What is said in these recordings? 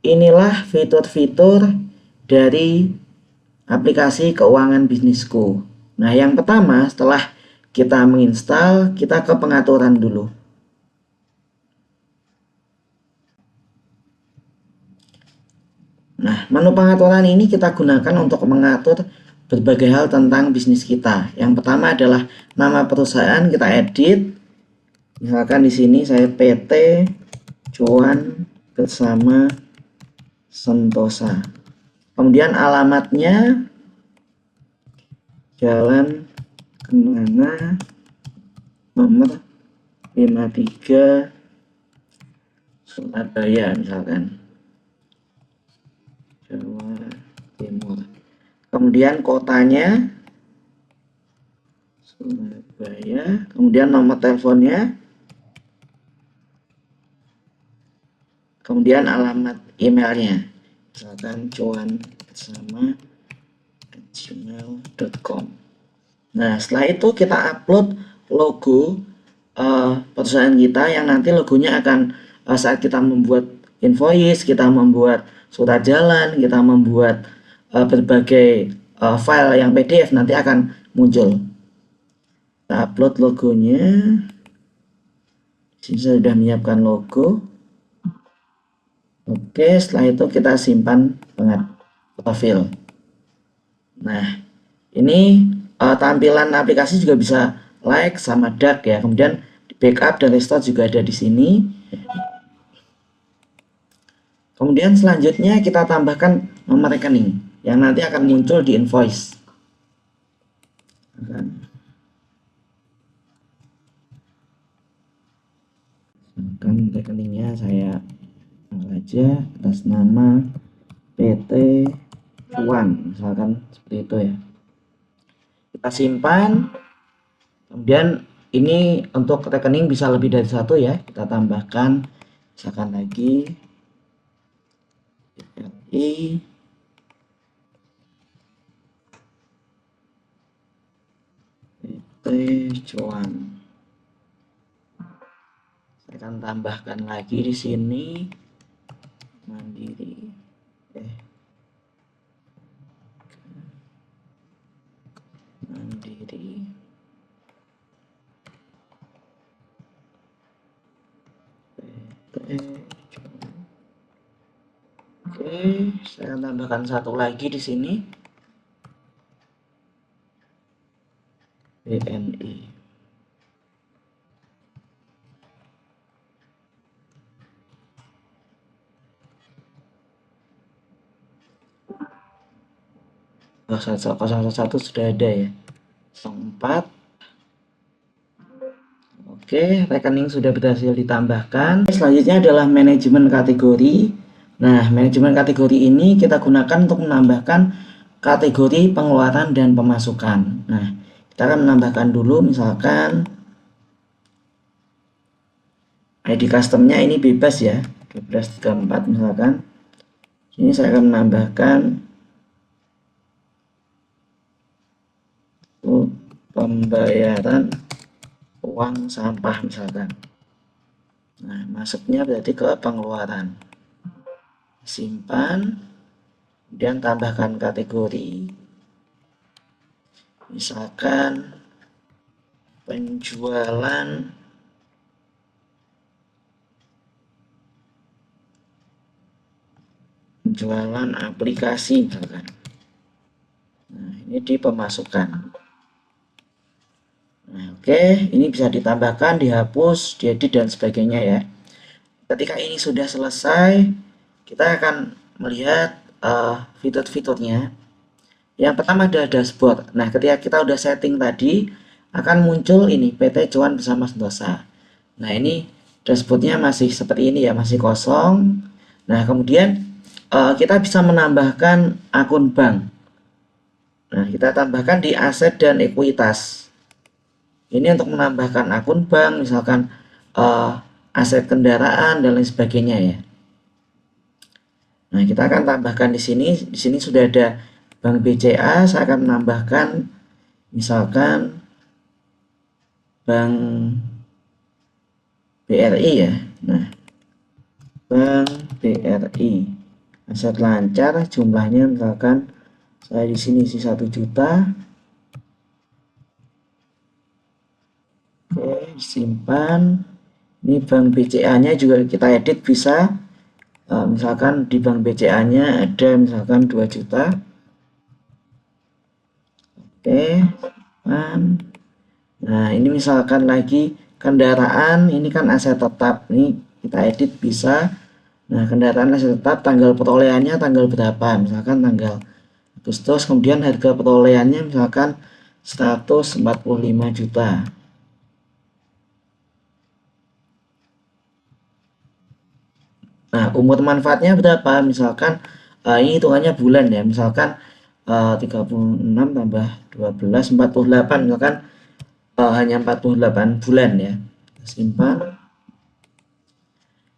inilah fitur-fitur dari aplikasi keuangan bisnisku. Nah, yang pertama setelah kita menginstal, kita ke pengaturan dulu. Nah, menu pengaturan ini kita gunakan untuk mengatur berbagai hal tentang bisnis kita. Yang pertama adalah nama perusahaan, kita edit. Misalkan di sini saya PT Cuan Bersama Sentosa. Kemudian alamatnya Jalan Kemana nomor 53 Surabaya misalkan, Jawa Timur. Kemudian kotanya Surabaya, kemudian nomor teleponnya, kemudian alamat emailnya, misalkan cuanbersama@gmail.com. Nah, setelah itu kita upload logo perusahaan kita yang nanti logonya akan saat kita membuat invoice, kita membuat surat jalan, kita membuat berbagai file yang PDF nanti akan muncul. Kita upload logonya. Di sini saya sudah menyiapkan logo. Oke, setelah itu kita simpan profil. Nah, ini tampilan aplikasi juga bisa like sama dark ya. Kemudian backup dan restore juga ada di sini. Kemudian selanjutnya kita tambahkan nomor rekening yang nanti akan muncul di invoice. Misalkan rekeningnya saya aja atas nama PT Cuan, misalkan seperti itu ya. Kita simpan. Kemudian ini untuk rekening bisa lebih dari satu ya, kita tambahkan misalkan lagi BRI PT Cuan. Saya akan tambahkan lagi di sini Mandiri Mandiri PT Cuan. Oke, saya tambahkan satu lagi di sini BNI. Oh, 011 sudah ada ya. 04. Oke, rekening sudah berhasil ditambahkan. Selanjutnya adalah manajemen kategori. Nah, manajemen kategori ini kita gunakan untuk menambahkan kategori pengeluaran dan pemasukan. Nah, kita akan menambahkan dulu misalkan ID customnya ini bebas ya, 1234 misalkan. Ini saya akan menambahkan pembayaran uang sampah misalkan. Nah, masuknya berarti ke pengeluaran. Simpan, kemudian tambahkan kategori. Misalkan penjualan aplikasi misalkan. Nah, ini di pemasukan. Nah, oke, ini bisa ditambahkan, dihapus, diedit dan sebagainya ya. Ketika ini sudah selesai, kita akan melihat fitur-fiturnya. Yang pertama adalah dashboard. Nah, ketika kita udah setting tadi, akan muncul ini PT Cuan Bersama Sentosa. Nah, ini dashboardnya masih seperti ini ya, masih kosong. Nah, kemudian kita bisa menambahkan akun bank. Nah, kita tambahkan di aset dan ekuitas. Ini untuk menambahkan akun bank, misalkan aset kendaraan dan lain sebagainya ya. Nah, kita akan tambahkan di sini. Di sini sudah ada Bank BCA. Saya akan menambahkan misalkan Bank BRI ya. Nah, Bank BRI. aset lancar, jumlahnya misalkan saya di sini isi 1 juta. Oke, simpan. Ini bank BCA-nya juga kita edit bisa. Misalkan di bank BCA-nya ada misalkan 2 juta. Oke, simpan. Nah, ini misalkan lagi kendaraan, ini kan aset tetap. Ini kita edit bisa. Nah, kendaraan aset tetap, tanggal perolehannya tanggal berapa? Misalkan tanggal Agustus, kemudian harga perolehannya misalkan 145 juta. Nah, umur manfaatnya berapa? Misalkan ini hitungannya bulan ya. Misalkan 36 tambah 12, 48. Misalkan hanya 48 bulan ya. Simpan.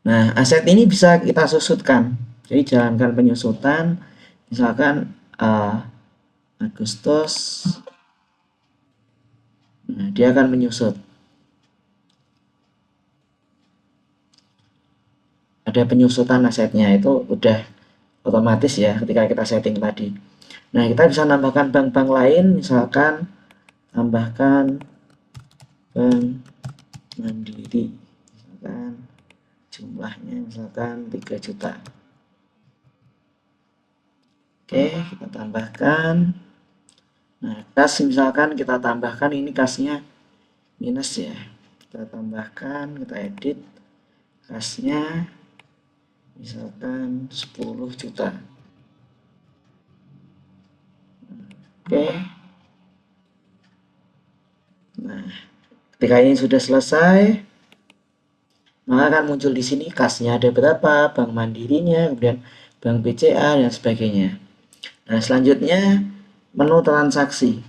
Nah, aset ini bisa kita susutkan. Jadi jalankan penyusutan. Misalkan Agustus. Nah, dia akan menyusut. Ada penyusutan asetnya, itu udah otomatis ya ketika kita setting tadi. Nah, kita bisa nambahkan bank-bank lain, misalkan tambahkan bank Mandiri, misalkan jumlahnya misalkan 3 juta. Oke, kita tambahkan. Nah, kas misalkan kita tambahkan, ini kasnya minus ya. Kita tambahkan, kita edit kasnya misalkan 10 juta. Oke. Nah, ketika ini sudah selesai, maka akan muncul di sini kasnya ada berapa, bank mandirinya, kemudian bank BCA dan sebagainya. Nah, selanjutnya menu transaksi.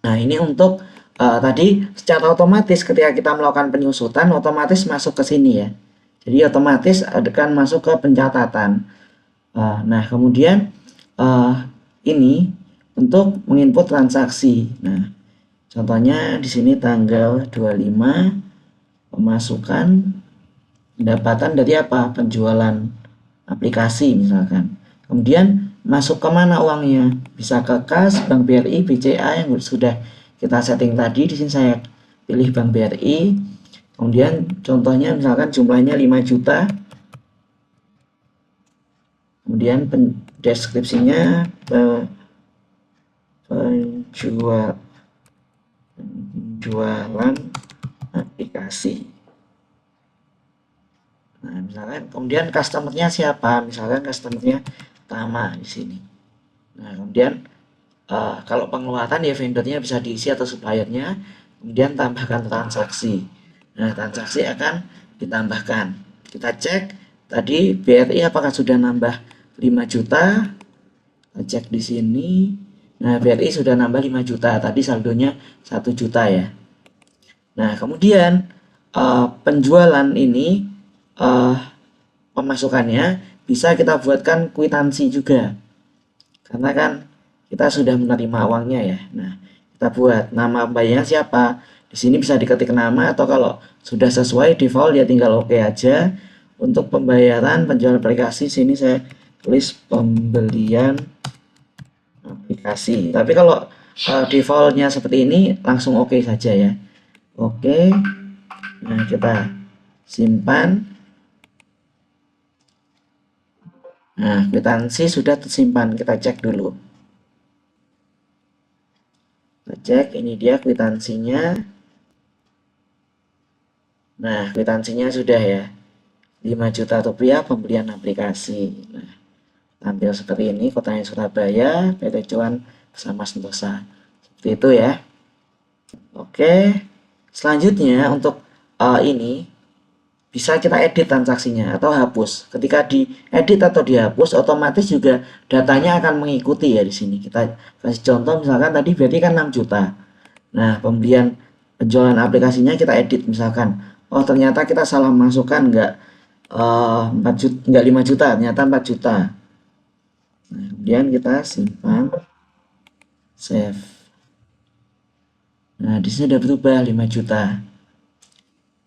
Nah, ini untuk tadi secara otomatis ketika kita melakukan penyusutan otomatis masuk ke sini ya. Jadi otomatis akan masuk ke pencatatan. Nah, kemudian ini untuk menginput transaksi. Nah, contohnya di sini tanggal 25 pemasukan pendapatan dari apa? Penjualan aplikasi misalkan. Kemudian masuk ke mana uangnya? Bisa ke kas, Bank BRI, BCA yang sudah kita setting tadi. Di sini saya pilih Bank BRI. Kemudian contohnya misalkan jumlahnya 5 juta. Kemudian deskripsinya penjualan aplikasi. Nah, misalkan kemudian customernya siapa? Misalkan customernya Tama di sini. Nah, kemudian kalau pengeluaran ya vendornya bisa diisi atau suppliernya. Kemudian tambahkan transaksi. Nah, transaksi akan ditambahkan. Kita cek tadi BRI apakah sudah nambah 5 juta. Kita cek di sini. Nah, BRI sudah nambah 5 juta. Tadi saldonya 1 juta ya. Nah, kemudian penjualan ini pemasukannya bisa kita buatkan kwitansi juga. Karena kan kita sudah menerima uangnya ya. Nah, kita buat nama pembayarnya siapa. Di sini bisa diketik nama atau kalau sudah sesuai default ya tinggal oke aja. Untuk pembayaran penjualan aplikasi sini saya tulis pembelian aplikasi. Tapi kalau defaultnya seperti ini langsung oke saja ya. Oke. Nah, kita simpan. Nah, kwitansi sudah tersimpan. Kita cek dulu. Kita cek, ini dia kwitansinya. Nah, kwitansinya sudah ya. 5 juta rupiah pembelian aplikasi. Nah, tampil seperti ini, kotanya Surabaya, PT Cuan bersama Sentosa. Seperti itu ya. Oke. Selanjutnya untuk ini bisa kita edit transaksinya atau hapus. Ketika diedit atau dihapus, otomatis juga datanya akan mengikuti ya di sini. Kita kasih contoh misalkan tadi berarti kan 6 juta. Nah, pembelian penjualan aplikasinya kita edit misalkan. Oh, ternyata kita salah masukkan enggak 4 juta, enggak 5 juta, ternyata 4 juta. Nah, kemudian kita simpan, save. Nah, di sini sudah berubah 5 juta.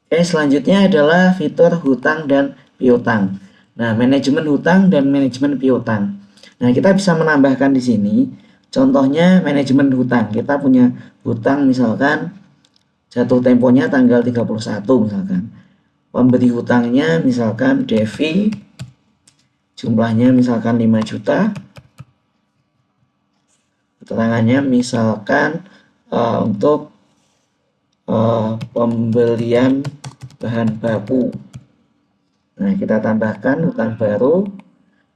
Oke, selanjutnya adalah fitur hutang dan piutang. Nah, manajemen hutang dan manajemen piutang. Nah, kita bisa menambahkan di sini. Contohnya manajemen hutang. Kita punya hutang misalkan jatuh temponya tanggal 31 misalkan. Pemberi hutangnya misalkan Devi, jumlahnya misalkan 5 juta. Keterangannya misalkan untuk pembelian bahan baku. Nah, kita tambahkan hutang baru.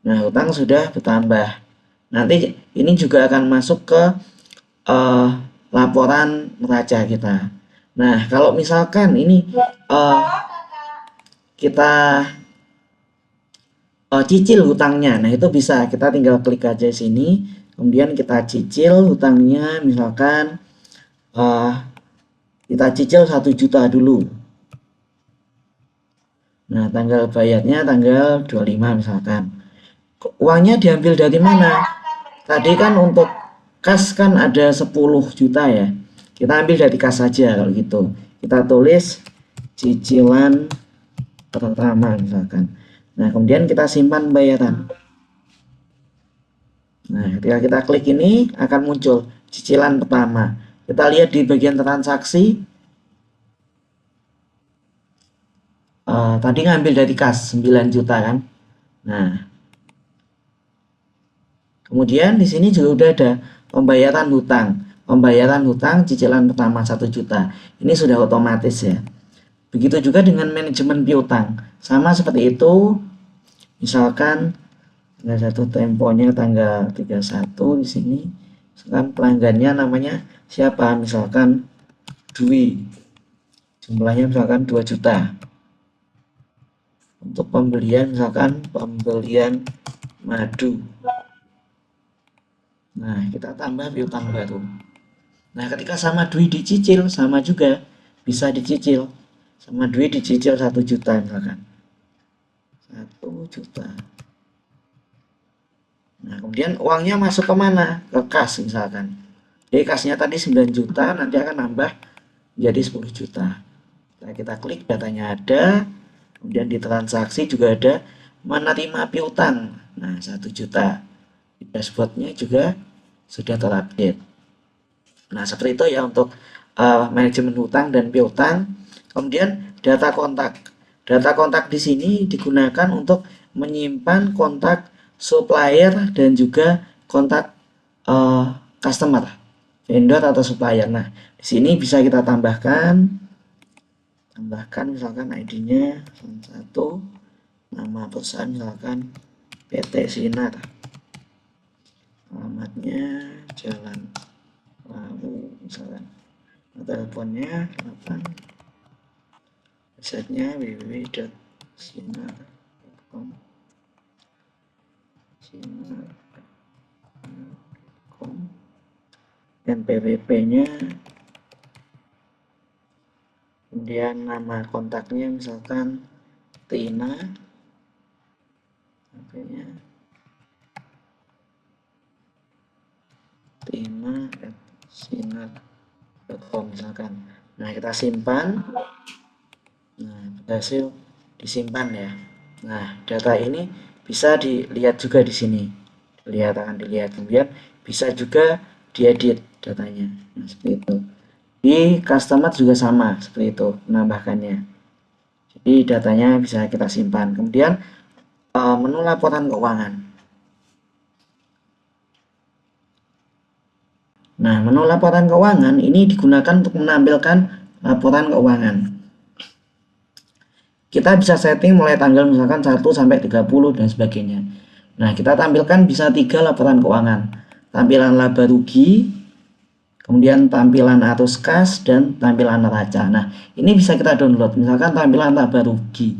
Nah, hutang sudah bertambah. Nanti ini juga akan masuk ke laporan neraca kita. Nah, kalau misalkan ini kita cicil hutangnya, nah itu bisa kita tinggal klik aja sini, kemudian kita cicil hutangnya, misalkan kita cicil 1 juta dulu. Nah, tanggal bayarnya tanggal 25 misalkan. Uangnya diambil dari mana? Tadi kan untuk kas kan ada 10 juta ya. Kita ambil dari kas saja kalau gitu. Kita tulis cicilan pertama misalkan. Nah, kemudian kita simpan bayaran. Nah, ketika kita klik ini akan muncul cicilan pertama. Kita lihat di bagian transaksi. Tadi ngambil dari kas 9 juta kan. Nah, kemudian di sini juga udah ada pembayaran hutang. Pembayaran hutang cicilan pertama 1 juta. Ini sudah otomatis ya. Begitu juga dengan manajemen piutang. Sama seperti itu. Misalkan jatuh temponya tanggal 31 di sini. Misalkan pelanggannya namanya siapa? Misalkan Dwi. Jumlahnya misalkan 2 juta. Untuk pembelian misalkan pembelian madu. Nah, kita tambah piutang baru. Nah, ketika sama Dwi dicicil, sama juga bisa dicicil. Sama Dwi dicicil 1 juta misalkan. 1 juta. Nah, kemudian uangnya masuk ke mana? Ke kas misalkan. Jadi kasnya tadi 9 juta, nanti akan nambah menjadi 10 juta. Nah, kita klik datanya ada, kemudian di transaksi juga ada menerima piutang. Nah, 1 juta. Di dashboardnya juga sudah terupdate. Nah, seperti itu ya untuk manajemen hutang dan piutang. Kemudian data kontak. Data kontak di sini digunakan untuk menyimpan kontak supplier dan juga kontak customer, vendor atau supplier. Nah, di sini bisa kita tambahkan misalkan ID-nya 1, nama perusahaan misalkan PT Sinar, alamatnya Jalan Lawu misalkan, teleponnya 8, websitenya www.sinar.com, dan PWP-nya, kemudian nama kontaknya misalkan Tina, HP-nya tina@sinar.com misalkan. Nah, kita simpan. Nah, berhasil disimpan ya. Nah, data ini bisa dilihat juga di sini. Akan dilihat, kemudian bisa juga diedit datanya. Nah, seperti itu. Di customer juga sama seperti itu menambahkannya. Jadi datanya bisa kita simpan. Kemudian menu laporan keuangan. Nah, menu laporan keuangan ini digunakan untuk menampilkan laporan keuangan. Kita bisa setting mulai tanggal misalkan 1 sampai 30 dan sebagainya. Nah, kita tampilkan bisa 3 laporan keuangan. Tampilan laba rugi, kemudian tampilan arus kas, dan tampilan neraca. Nah, ini bisa kita download. Misalkan tampilan laba rugi.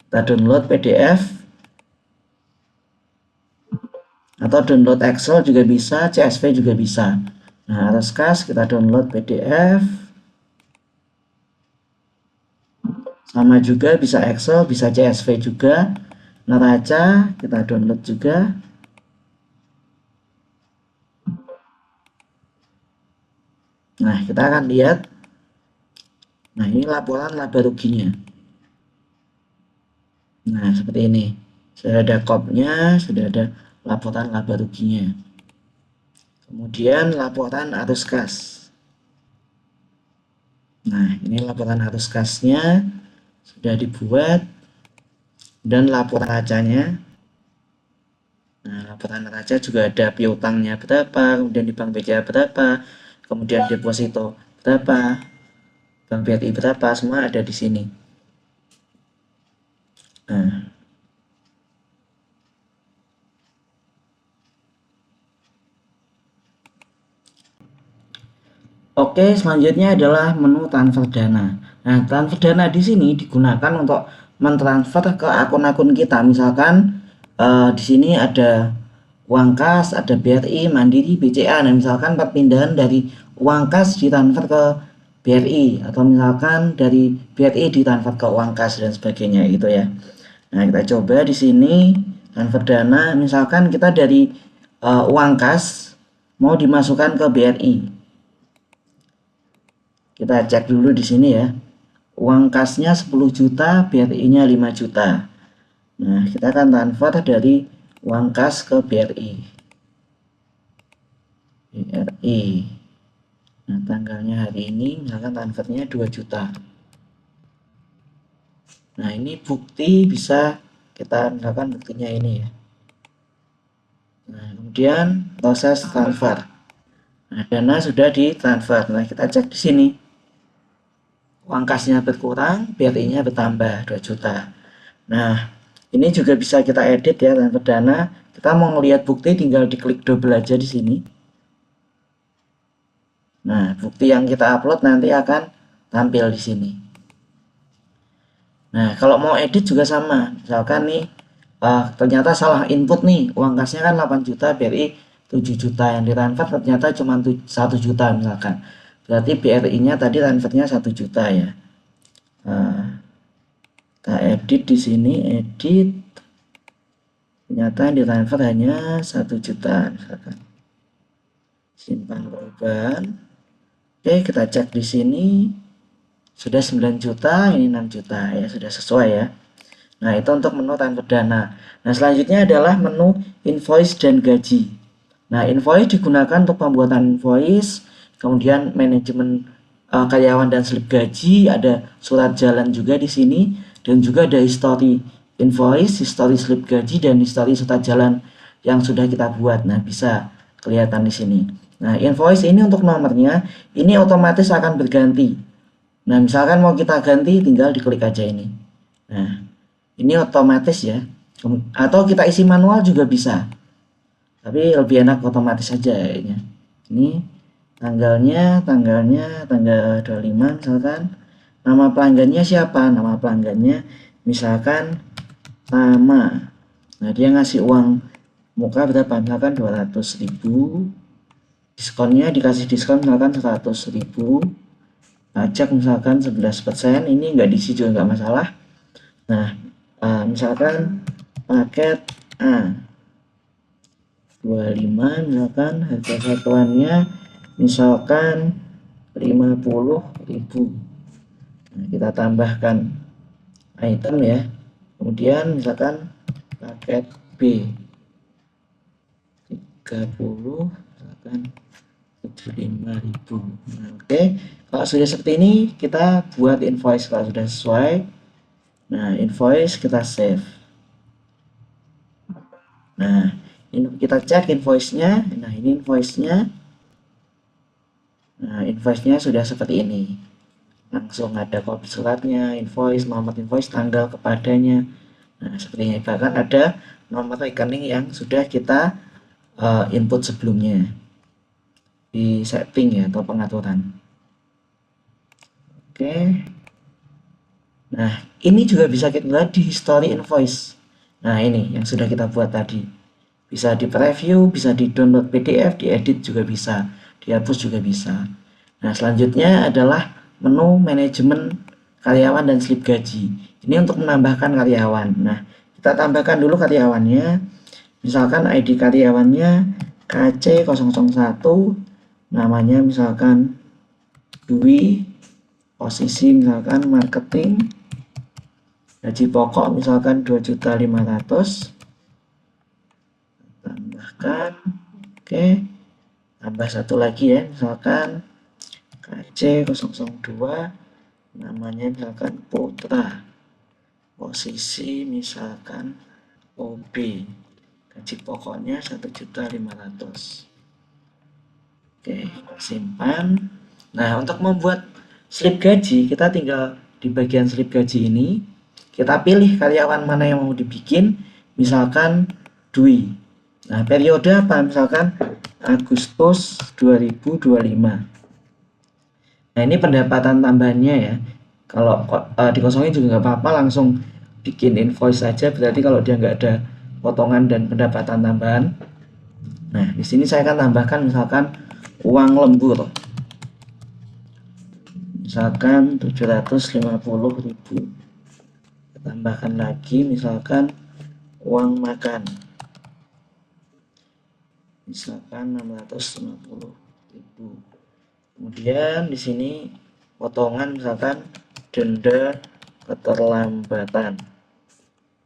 Kita download PDF atau download Excel juga bisa, CSV juga bisa. Nah, arus kas kita download PDF. Sama juga bisa Excel, bisa CSV juga. Neraca kita download juga. Nah, kita akan lihat. Nah, ini laporan laba ruginya. Nah, seperti ini. sudah ada kopnya, sudah ada laporan laba ruginya. Kemudian laporan arus kas. Nah, ini laporan arus kasnya sudah dibuat, dan laporan neracanya. Nah, laporan neraca juga ada piutangnya berapa, kemudian di Bank BCA berapa, kemudian deposito berapa, Bank BRI berapa, semua ada di sini. Nah, oke, selanjutnya adalah menu transfer dana. Nah, transfer dana di sini digunakan untuk mentransfer ke akun-akun kita. Misalkan di sini ada uang kas, ada BRI, Mandiri, BCA. Nah, misalkan perpindahan dari uang kas ditransfer ke BRI, atau misalkan dari BRI ditransfer ke uang kas dan sebagainya gitu ya. Nah, kita coba di sini transfer dana. Misalkan kita dari uang kas mau dimasukkan ke BRI. Kita cek dulu di sini ya. Uang kasnya 10 juta, BRI-nya 5 juta. Nah, kita akan transfer dari uang kas ke BRI. BRI. Nah, tanggalnya hari ini misalkan transfernya 2 juta. Nah, ini bukti bisa kita misalkan buktinya ini ya. Nah, kemudian proses transfer. Nah, dana sudah ditransfer. Nah, kita cek di sini. Uang kasnya berkurang, BRI-nya bertambah 2 juta. Nah, ini juga bisa kita edit ya, transfer dana. Kita mau ngelihat bukti tinggal diklik double aja di sini. Nah, bukti yang kita upload nanti akan tampil di sini. Nah, kalau mau edit juga sama. Misalkan nih, ternyata salah input nih. Uang kasnya kan 8 juta, BRI 7 juta. Yang ditransfer ternyata cuma 1 juta misalkan. Berarti BRI-nya tadi transfernya 1 juta ya. Nah, kita edit di sini, edit. Ternyata yang ditransfer hanya 1 juta misalkan. Simpan perubahan. Oke, kita cek di sini. Sudah 9 juta, ini 6 juta ya, sudah sesuai ya. Nah, itu untuk menu transfer dana. Nah, selanjutnya adalah menu invoice dan gaji. Nah, invoice digunakan untuk pembuatan invoice, kemudian manajemen karyawan dan slip gaji, ada surat jalan juga di sini, dan juga ada history invoice, history slip gaji, dan history surat jalan yang sudah kita buat. Nah, bisa kelihatan di sini. Nah, invoice ini untuk nomornya, ini otomatis akan berganti. Nah, misalkan mau kita ganti, tinggal diklik aja ini. Nah, ini otomatis ya. Atau kita isi manual juga bisa. Tapi lebih enak otomatis saja ya. Ini tanggal 25 misalkan. Nama pelanggannya siapa? Nama pelanggannya misalkan Tama. Nah, dia ngasih uang muka berapa? Misalkan 200.000. Diskonnya dikasih diskon misalkan 100.000. Pajak misalkan 11%. Ini nggak diisi juga nggak masalah. Nah, misalkan paket A 25, misalkan harga satuannya misalkan 50.000. Nah, kita tambahkan item ya. Kemudian misalkan paket B 30, misalkan 75.000. Nah, oke. Kalau sudah seperti ini, kita buat invoice. Kalau sudah sesuai, nah, invoice kita save. Nah, ini kita cek invoice-nya. Nah, ini invoice-nya. Nah, invoice-nya sudah seperti ini. Langsung ada kopi suratnya, invoice, nomor invoice, tanggal kepadanya. Nah, seperti ini. Bahkan ada nomor rekening yang sudah kita input sebelumnya di setting ya, atau pengaturan. Oke. Nah, ini juga bisa kita lihat di history invoice. Nah, ini yang sudah kita buat tadi. Bisa di preview, bisa di download PDF, diedit juga bisa, dihapus juga bisa. Nah, selanjutnya adalah menu manajemen karyawan dan slip gaji. Ini untuk menambahkan karyawan. Nah, kita tambahkan dulu karyawannya. Misalkan ID karyawannya KC001, namanya misalkan Dwi, posisi misalkan marketing, gaji pokok misalkan 2.500.000, tambahkan. Oke, tambah satu lagi ya, misalkan KC002, namanya misalkan Putra, posisi misalkan OB, gaji pokoknya 1.500.000. Oke, simpan. Nah, untuk membuat slip gaji, kita tinggal di bagian slip gaji ini, kita pilih karyawan mana yang mau dibikin, misalkan Dwi. Nah, periode apa? Misalkan Agustus 2025. Nah, ini pendapatan tambahannya ya. Kalau dikosongin juga nggak apa-apa, langsung bikin invoice saja. Berarti kalau dia nggak ada potongan dan pendapatan tambahan. Nah, di sini saya akan tambahkan misalkan uang lembur. Misalkan 750.000. Tambahkan lagi misalkan uang makan. Misalkan 650.000. Kemudian di sini potongan misalkan denda keterlambatan.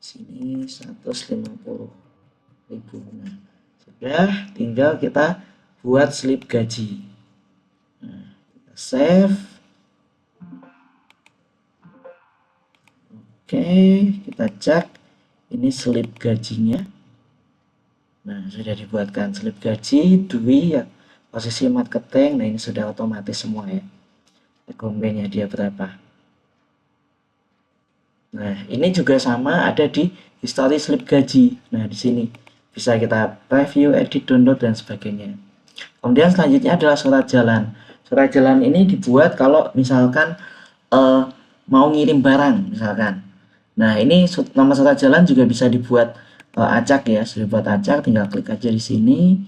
Sini 150.000. Nah, sudah, tinggal kita buat slip gaji. Nah, kita save. Oke, kita cek ini slip gajinya. Nah, sudah dibuatkan slip gaji Dwi ya, posisi marketing. Nah, ini sudah otomatis semua ya. Gombenya dia berapa. Nah, ini juga sama ada di history slip gaji. Nah, di sini bisa kita preview, edit, download dan sebagainya. Kemudian selanjutnya adalah surat jalan. Surat jalan ini dibuat kalau misalkan mau ngirim barang misalkan. Nah, ini nomor surat jalan juga bisa dibuat acak ya. Sudah buat acak, tinggal klik aja di sini.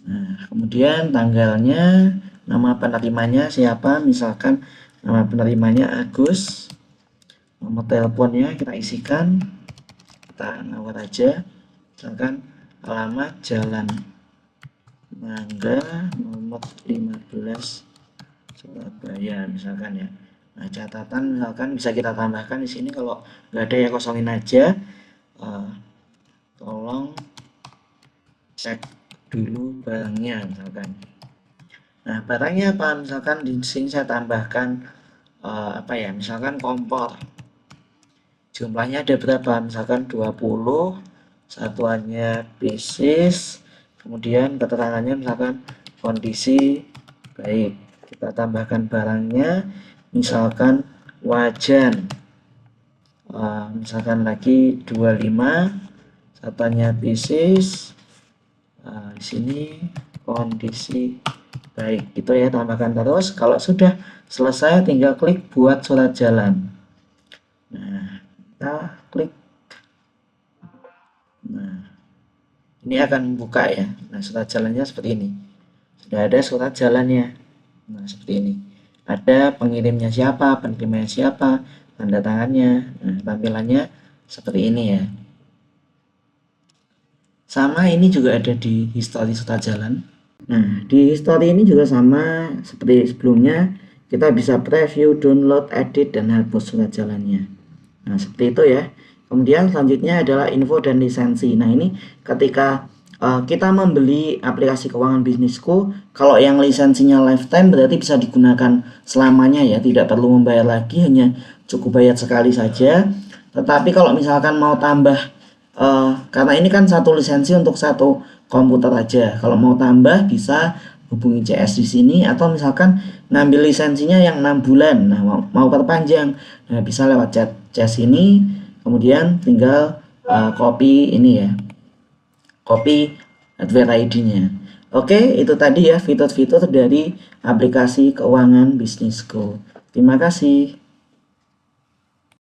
Nah, kemudian tanggalnya, nama penerimanya siapa, misalkan nama penerimanya Agus. Nomor teleponnya kita isikan, kita ngawur aja, misalkan alamat Jalan Mangga nomor 15 Surabaya misalkan ya. Nah, catatan misalkan bisa kita tambahkan di sini, kalau nggak ada ya kosongin aja. Tolong cek dulu barangnya misalkan. Nah, barangnya apa? Misalkan di sini saya tambahkan apa ya? Misalkan kompor. Jumlahnya ada berapa? Misalkan 20, satuannya pieces, kemudian keterangannya misalkan kondisi baik. Kita tambahkan barangnya, misalkan wajan. Misalkan lagi 25, satuannya pieces. Di sini kondisi baik, gitu ya, tambahkan terus. Kalau sudah selesai tinggal klik buat surat jalan. Nah, kita klik. Nah, ini akan membuka ya. Nah, surat jalannya seperti ini. Sudah ada surat jalannya. Nah, seperti ini. Ada pengirimnya siapa, penerimanya siapa, tanda tangannya. Nah, tampilannya seperti ini ya. Sama ini juga ada di history surat jalan. Nah, di history ini juga sama seperti sebelumnya. Kita bisa preview, download, edit, dan hapus surat jalannya. Nah, seperti itu ya. Kemudian selanjutnya adalah info dan lisensi. Nah, ini ketika kita membeli aplikasi keuangan bisnisku, kalau yang lisensinya lifetime berarti bisa digunakan selamanya ya, tidak perlu membayar lagi, hanya cukup bayar sekali saja. Tetapi kalau misalkan mau tambah, karena ini kan satu lisensi untuk satu komputer aja, kalau mau tambah bisa hubungi CS di sini, atau misalkan ngambil lisensinya yang 6 bulan, nah mau perpanjang, nah bisa lewat chat ini, kemudian tinggal copy ini ya, copy hardware ID-nya. Oke, itu tadi ya fitur-fitur dari aplikasi keuangan bisnisku. Terima kasih.